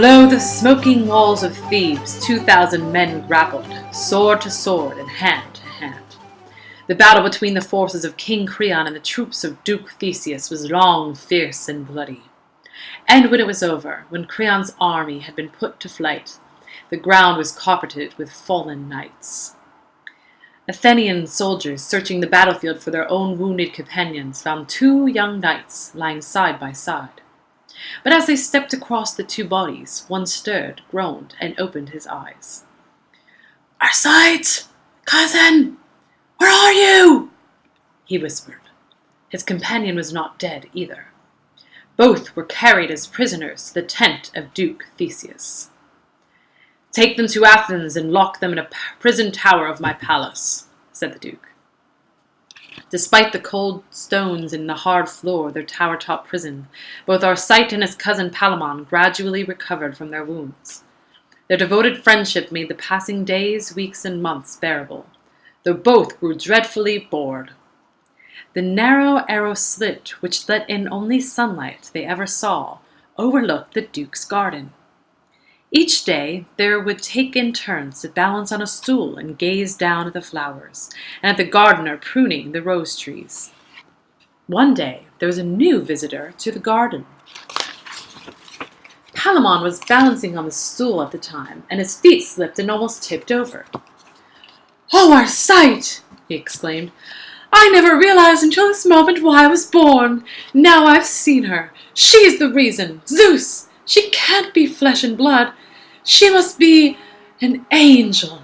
Below the smoking walls of Thebes, 2,000 men grappled, sword to sword and hand to hand. The battle between the forces of King Creon and the troops of Duke Theseus was long, fierce, and bloody. And when it was over, when Creon's army had been put to flight, the ground was carpeted with fallen knights. Athenian soldiers searching the battlefield for their own wounded companions found 2 young knights lying side by side. But as they stepped across the 2 bodies, one stirred, groaned, and opened his eyes. "Arcite! Cousin! Where are you?" he whispered. His companion was not dead either. Both were carried as prisoners to the tent of Duke Theseus. "Take them to Athens and lock them in a prison tower of my palace," said the Duke. Despite the cold stones and the hard floor of their tower-top prison, both Arcite and his cousin Palamon gradually recovered from their wounds. Their devoted friendship made the passing days, weeks, and months bearable, though both grew dreadfully bored. The narrow arrow slit, which let in only sunlight they ever saw, overlooked the Duke's garden. Each day they would take in turns to balance on a stool and gaze down at the flowers, and at the gardener pruning the rose trees. One day there was a new visitor to the garden. Palamon was balancing on the stool at the time, and his feet slipped and almost tipped over. "Oh, Arcite!" he exclaimed. "I never realized until this moment why I was born. Now I've seen her. She's the reason. Zeus! She can't be flesh and blood. She must be an angel."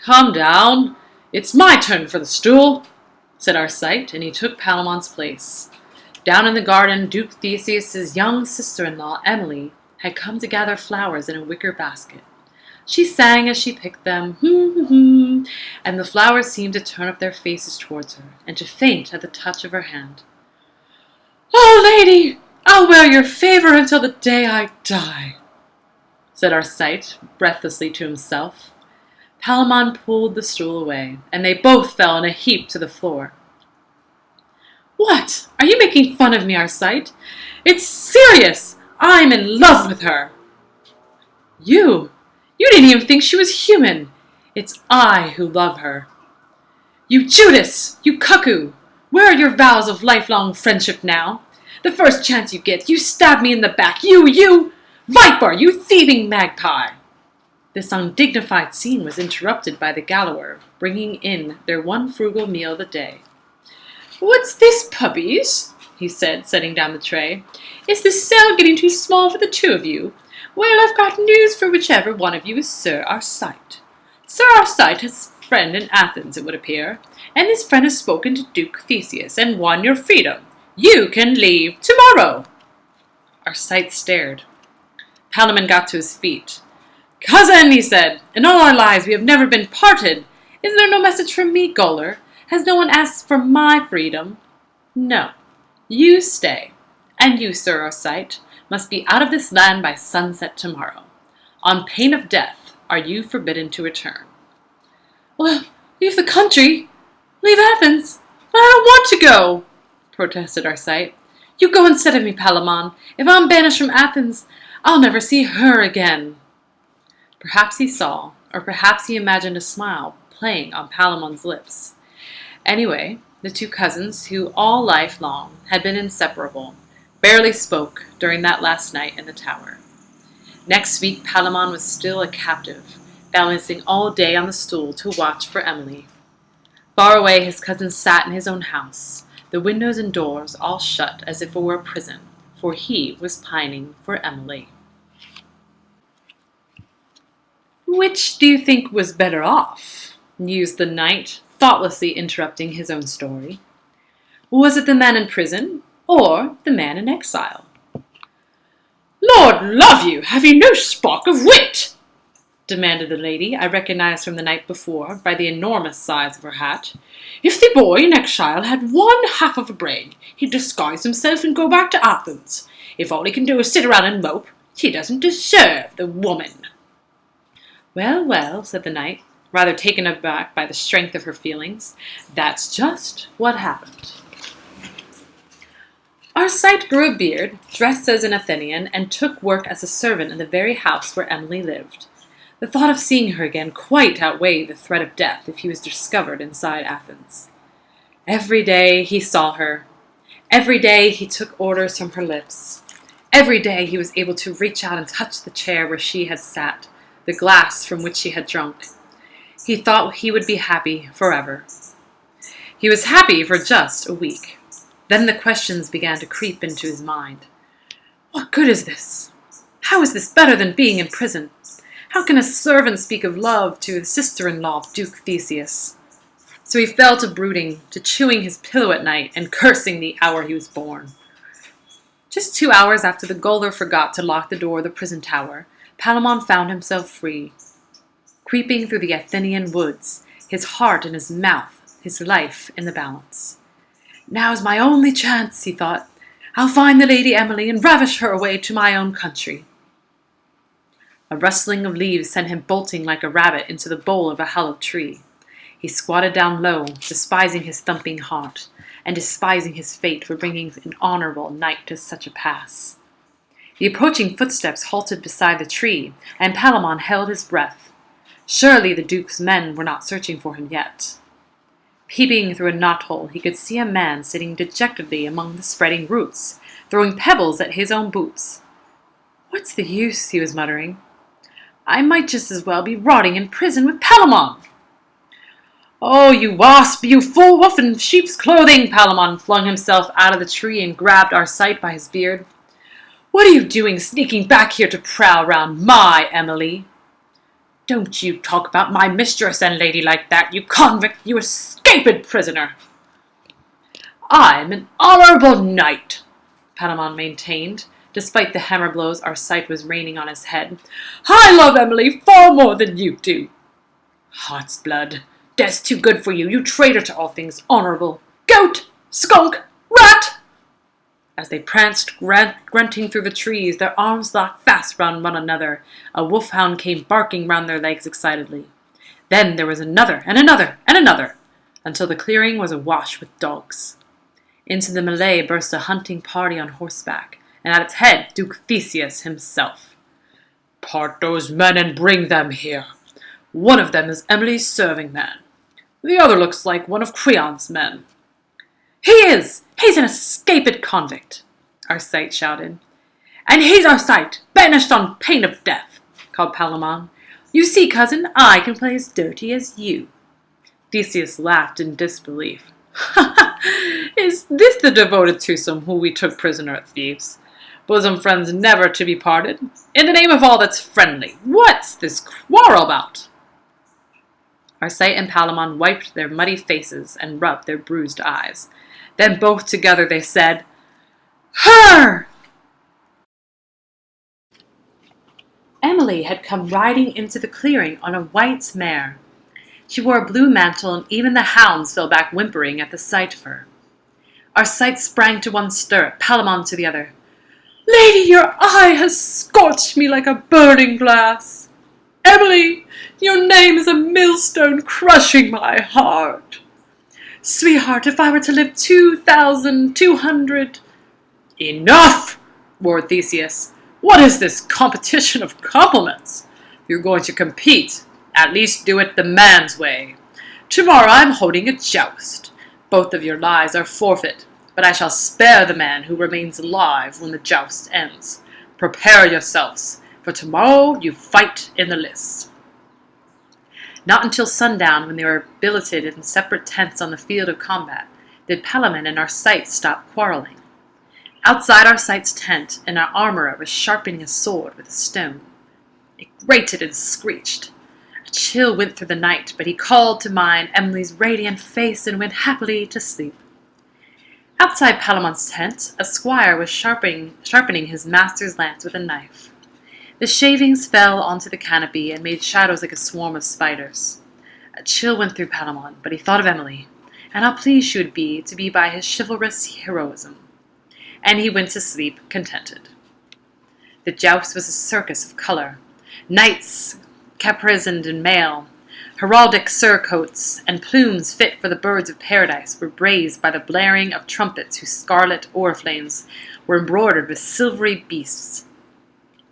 "Calm down. It's my turn for the stool," said Arcite, and he took Palamon's place. Down in the garden, Duke Theseus's young sister-in-law, Emily, had come to gather flowers in a wicker basket. She sang as she picked them, and the flowers seemed to turn up their faces towards her, and to faint at the touch of her hand. "Oh, lady, I'll wear your favor until the day I die," said Arcite breathlessly to himself. Palamon pulled the stool away, and they both fell in a heap to the floor. "What? Are you making fun of me, Arcite? It's serious! I'm in love with her." You didn't even think she was human. It's I who love her." "You Judas! You cuckoo! Where are your vows of lifelong friendship now? The first chance you get, you stab me in the back. You viper, you thieving magpie!" This undignified scene was interrupted by the gallower, bringing in their one frugal meal of the day. "What's this, puppies?" he said, setting down the tray. "Is the cell getting too small for the 2 of you? Well, I've got news for whichever one of you is Sir Arcite. Sir Arcite has a friend in Athens, it would appear, and this friend has spoken to Duke Theseus and won your freedom. You can leave tomorrow." Arcite stared. Palamon got to his feet. "Cousin," he said, "in all our lives we have never been parted. Is there no message from me, Goller? Has no one asked for my freedom?" "No. You stay. And you, Sir Arcite, must be out of this land by sunset tomorrow. On pain of death are you forbidden to return." "Well, leave the country. Leave Athens. But I don't want to go," protested Arcite. "You go instead of me, Palamon. If I'm banished from Athens, I'll never see her again." Perhaps he saw, or perhaps he imagined a smile playing on Palamon's lips. Anyway, the 2 cousins, who all life long had been inseparable, barely spoke during that last night in the tower. Next week, Palamon was still a captive, balancing all day on the stool to watch for Emily. Far away, his cousin sat in his own house, the windows and doors all shut as if it were a prison, for he was pining for Emily. "Which do you think was better off?" mused the knight, thoughtlessly interrupting his own story. "Was it the man in prison, or the man in exile?" "Lord love you, have you no spark of wit?" demanded the lady I recognized from the night before by the enormous size of her hat. "If the boy in exile had 1/2 of a brain, he'd disguise himself and go back to Athens. If all he can do is sit around and mope, he doesn't deserve the woman." "Well, well," said the knight, rather taken aback by the strength of her feelings, "that's just what happened." Arcite grew a beard, dressed as an Athenian, and took work as a servant in the very house where Emily lived. The thought of seeing her again quite outweighed the threat of death if he was discovered inside Athens. Every day he saw her. Every day he took orders from her lips. Every day he was able to reach out and touch the chair where she had sat, the glass from which she had drunk. He thought he would be happy forever. He was happy for just a week. Then the questions began to creep into his mind. What good is this? How is this better than being in prison? How can a servant speak of love to the sister-in-law of Duke Theseus? So he fell to brooding, to chewing his pillow at night and cursing the hour he was born. Just 2 hours after the gaoler forgot to lock the door of the prison tower, Palamon found himself free. Creeping through the Athenian woods, his heart in his mouth, his life in the balance. Now's my only chance, he thought. I'll find the Lady Emily and ravish her away to my own country. A rustling of leaves sent him bolting like a rabbit into the bole of a hollow tree. He squatted down low, despising his thumping heart, and despising his fate for bringing an honorable knight to such a pass. The approaching footsteps halted beside the tree, and Palamon held his breath. Surely the Duke's men were not searching for him yet. Peeping through a knothole, he could see a man sitting dejectedly among the spreading roots, throwing pebbles at his own boots. What's the use, he was muttering. I might just as well be rotting in prison with Palamon. Oh, you wasp, you fool wolf in sheep's clothing! Palamon flung himself out of the tree and grabbed Arcite by his beard. What are you doing sneaking back here to prowl round my Emily? Don't you talk about my mistress and lady like that, you convict, you escaped prisoner. I'm an honorable knight, Palamon maintained, despite the hammer blows Arcite was raining on his head. I love Emily far more than you do. Heart's blood, death's too good for you, you traitor to all things honorable. Goat, skunk, rat! As they pranced, grunting through the trees, their arms locked fast round one another, a wolfhound came barking round their legs excitedly. Then there was another, and another, and another, until the clearing was awash with dogs. Into the melee burst a hunting party on horseback, and at its head Duke Theseus himself. Part those men and bring them here. One of them is Emily's serving man. The other looks like one of Creon's men. He is! He's an escaped convict, Arcite shouted. And he's Arcite, banished on pain of death, called Palamon. You see, cousin, I can play as dirty as you. Theseus laughed in disbelief. Is this the devoted twosome who we took prisoner at Thebes? Bosom friends never to be parted. In the name of all that's friendly, what's this quarrel about? Arcite and Palamon wiped their muddy faces and rubbed their bruised eyes. Then both together they said, Her! Emily had come riding into the clearing on a white mare. She wore a blue mantle, and even the hounds fell back whimpering at the sight of her. Arcite sprang to one stirrup, Palamon to the other. Lady, your eye has scorched me like a burning glass. Emily, your name is a millstone crushing my heart. Sweetheart, if I were to live 2,200... Enough! roared Theseus. What is this competition of compliments? If you're going to compete, at least do it the man's way. Tomorrow I'm holding a joust. Both of your lives are forfeit, but I shall spare the man who remains alive when the joust ends. Prepare yourselves, for tomorrow you fight in the lists. Not until sundown, when they were billeted in separate tents on the field of combat, did Palamon and Arcite stop quarreling. Outside Arcite's tent, an armorer was sharpening a sword with a stone. It grated and screeched. A chill went through the night, but he called to mind Emily's radiant face and went happily to sleep. Outside Palamon's tent, a squire was sharpening his master's lance with a knife. The shavings fell onto the canopy and made shadows like a swarm of spiders. A chill went through Palamon, but he thought of Emily, and how pleased she would be to be by his chivalrous heroism. And he went to sleep contented. The joust was a circus of color. Knights caparisoned in mail. Heraldic surcoats and plumes fit for the birds of paradise were blazed by the blaring of trumpets whose scarlet oriflammes were embroidered with silvery beasts.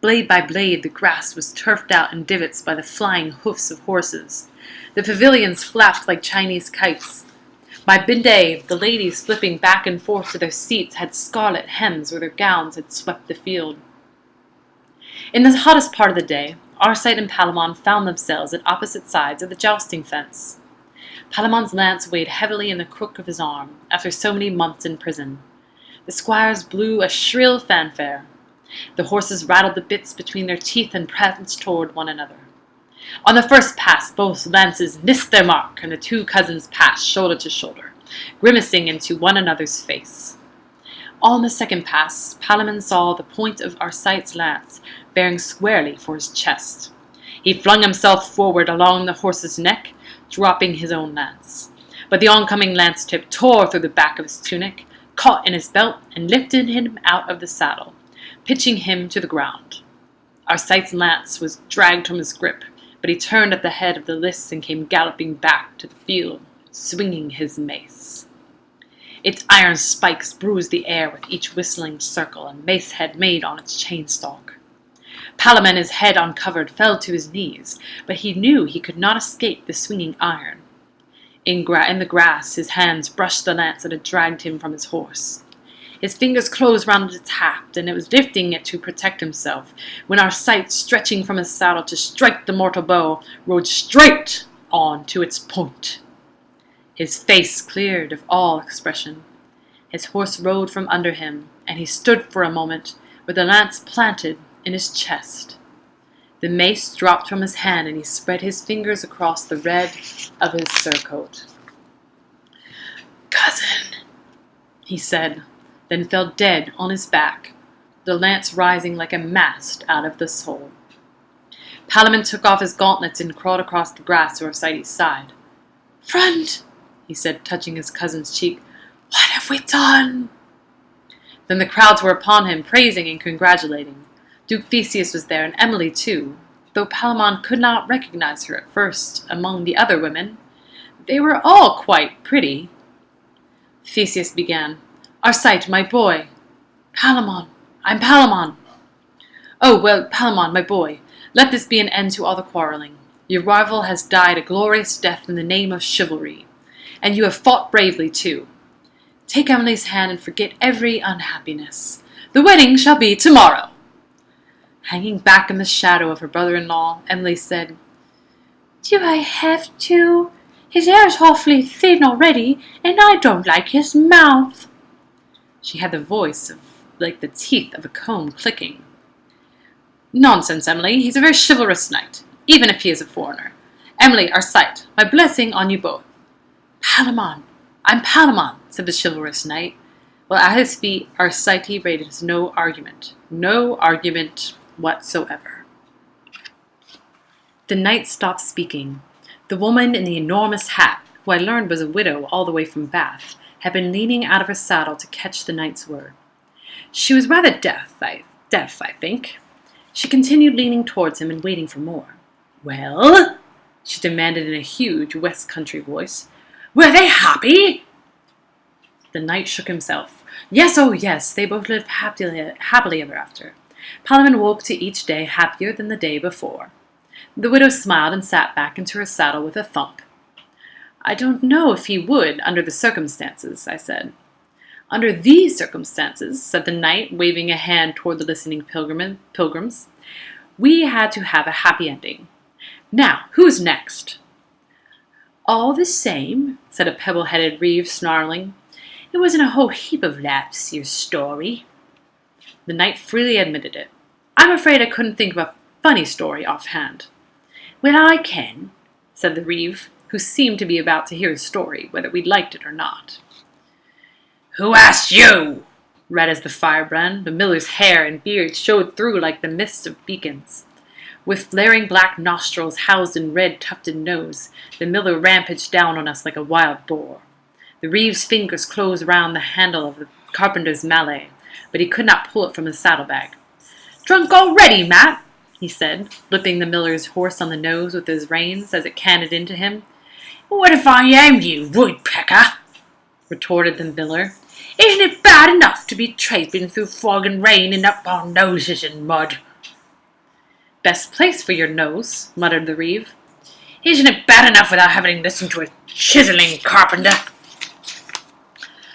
Blade by blade the grass was turfed out in divots by the flying hoofs of horses. The pavilions flapped like Chinese kites. By midday, the ladies slipping back and forth to their seats had scarlet hems where their gowns had swept the field. In the hottest part of the day, Arcite and Palamon found themselves at opposite sides of the jousting fence. Palamon's lance weighed heavily in the crook of his arm after so many months in prison. The squires blew a shrill fanfare. The horses rattled the bits between their teeth and pranced toward one another. On the first pass, both lances missed their mark, and the two cousins passed shoulder to shoulder, grimacing into one another's face. On the second pass, Palamon saw the point of Arcite's lance bearing squarely for his chest. He flung himself forward along the horse's neck, dropping his own lance. But the oncoming lance tip tore through the back of his tunic, caught in his belt, and lifted him out of the saddle, pitching him to the ground. Arcite's lance was dragged from his grip, but he turned at the head of the lists and came galloping back to the field, swinging his mace. Its iron spikes bruised the air with each whistling circle and mace head made on its chain-stalk. Palamon, his head uncovered, fell to his knees, but he knew he could not escape the swinging iron. In the grass, his hands brushed the lance that had dragged him from his horse. His fingers closed round its haft, and it was lifting it to protect himself, when Arcite, stretching from his saddle to strike the mortal bow, rode straight on to its point. His face cleared of all expression. His horse rode from under him, and he stood for a moment with the lance planted in his chest. The mace dropped from his hand, and he spread his fingers across the red of his surcoat. "Cousin," he said, then fell dead on his back, the lance rising like a mast out of the soul. Palamon took off his gauntlets and crawled across the grass to Arcite's side. "Friend," he said, touching his cousin's cheek, "what have we done?" Then the crowds were upon him, praising and congratulating. Duke Theseus was there, and Emily too, though Palamon could not recognize her at first among the other women. They were all quite pretty. Theseus began, "Arcite, my boy." "Palamon, I'm Palamon." "Oh, well, Palamon, my boy, let this be an end to all the quarreling. Your rival has died a glorious death in the name of chivalry, and you have fought bravely too. Take Emily's hand and forget every unhappiness. The wedding shall be tomorrow." Hanging back in the shadow of her brother-in-law, Emily said, "Do I have to? His hair is awfully thin already, and I don't like his mouth." She had the voice like the teeth of a comb clicking. "Nonsense, Emily. He's a very chivalrous knight, even if he is a foreigner. Emily, Arcite, my blessing on you both." "Palamon, I'm Palamon," said the chivalrous knight, while at his feet Arcite raised no argument whatsoever. The knight stopped speaking. The woman in the enormous hat, who I learned was a widow all the way from Bath, had been leaning out of her saddle to catch the knight's word. She was rather deaf, I think. She continued leaning towards him and waiting for more. "Well?" she demanded in a huge West Country voice. "Were they happy?" The knight shook himself. "Yes, oh yes, they both lived happily ever after." Palamon woke to each day happier than the day before. The widow smiled and sat back into her saddle with a thump. "I don't know if he would, under the circumstances," I said. "Under these circumstances," said the knight, waving a hand toward the listening pilgrims, "we had to have a happy ending. Now, who's next?" "All the same," said a pebble-headed reeve, snarling, "it wasn't a whole heap of laughs, your story." The knight freely admitted it. "I'm afraid I couldn't think of a funny story offhand." "Well, I can," said the reeve, who seemed to be about to hear his story, whether we liked it or not. "Who asked you?" Red as the firebrand, the miller's hair and beard showed through like the mist of beacons. With flaring black nostrils housed in red tufted nose, the miller rampaged down on us like a wild boar. The reeve's fingers closed round the handle of the carpenter's mallet, but he could not pull it from his saddlebag. "Drunk already, Matt?" he said, flipping the miller's horse on the nose with his reins as it cantered into him. What if I am you, woodpecker? Retorted the miller. Isn't it bad enough to be traipsing through fog and rain and up our noses in mud? Best place for your nose, muttered the reeve. Isn't it bad enough without having listened to a chiseling carpenter?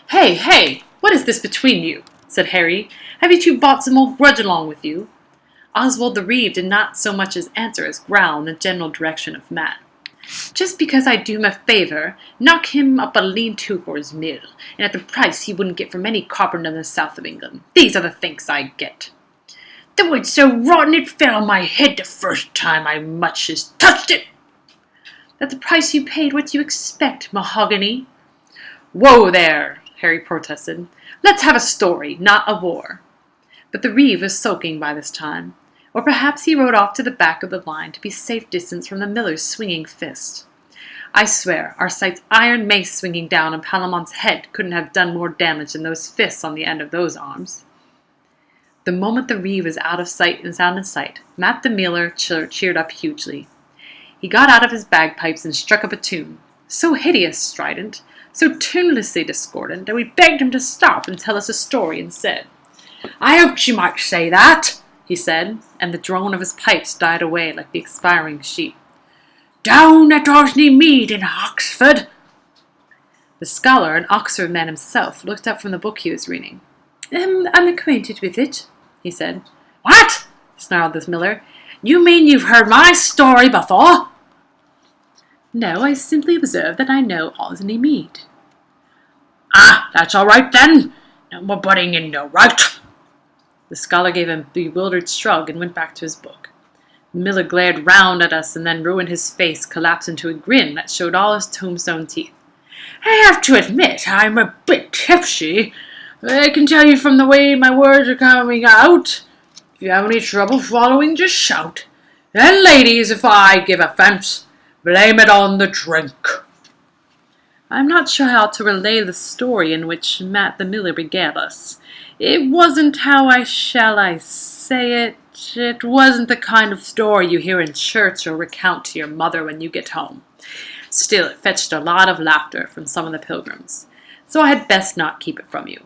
Hey, hey, what is this between you? Said Harry. Have you two brought some old grudge along with you? Oswald the reeve did not so much as answer as growl in the general direction of Mat. Just because I do him a favour, knock him up a lean-to for his mill, and at the price he wouldn't get from any carpenter in the south of England. These are the thanks I get. The wood's so rotten it fell on my head the first time I much as touched it. At the price you paid, what do you expect, mahogany? Whoa there, Harry protested. Let's have a story, not a war. But the reeve was sulking by this time. Or perhaps he rode off to the back of the line to be safe distance from the miller's swinging fist. I swear, our sight's iron mace swinging down on Palamon's head couldn't have done more damage than those fists on the end of those arms. The moment the reeve was out of sight and sound in sight, Mat the miller cheered up hugely. He got out of his bagpipes and struck up a tune, so hideous strident, so tunelessly discordant, that we begged him to stop and tell us a story instead. I hoped you might say that, he said, and the drone of his pipes died away like the expiring sheep. Down at Orsney Mead in Oxford. The scholar, an Oxford man himself, looked up from the book he was reading. I'm acquainted with it, he said. What? Snarled the miller. You mean you've heard my story before? No, I simply observed that I know Orsney Mead. Ah, that's all right then. No more butting in, no right. The scholar gave a bewildered shrug and went back to his book. The miller glared round at us and then ruined his face, collapsed into a grin that showed all his tombstone teeth. I have to admit I'm a bit tipsy. I can tell you from the way my words are coming out. If you have any trouble swallowing, just shout. And ladies, if I give offence, blame it on the drink. I'm not sure how to relay the story in which Mat the miller began us. It wasn't shall I say it? It wasn't the kind of story you hear in church or recount to your mother when you get home. Still, it fetched a lot of laughter from some of the pilgrims, so I had best not keep it from you.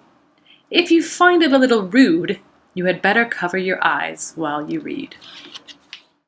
If you find it a little rude, you had better cover your eyes while you read.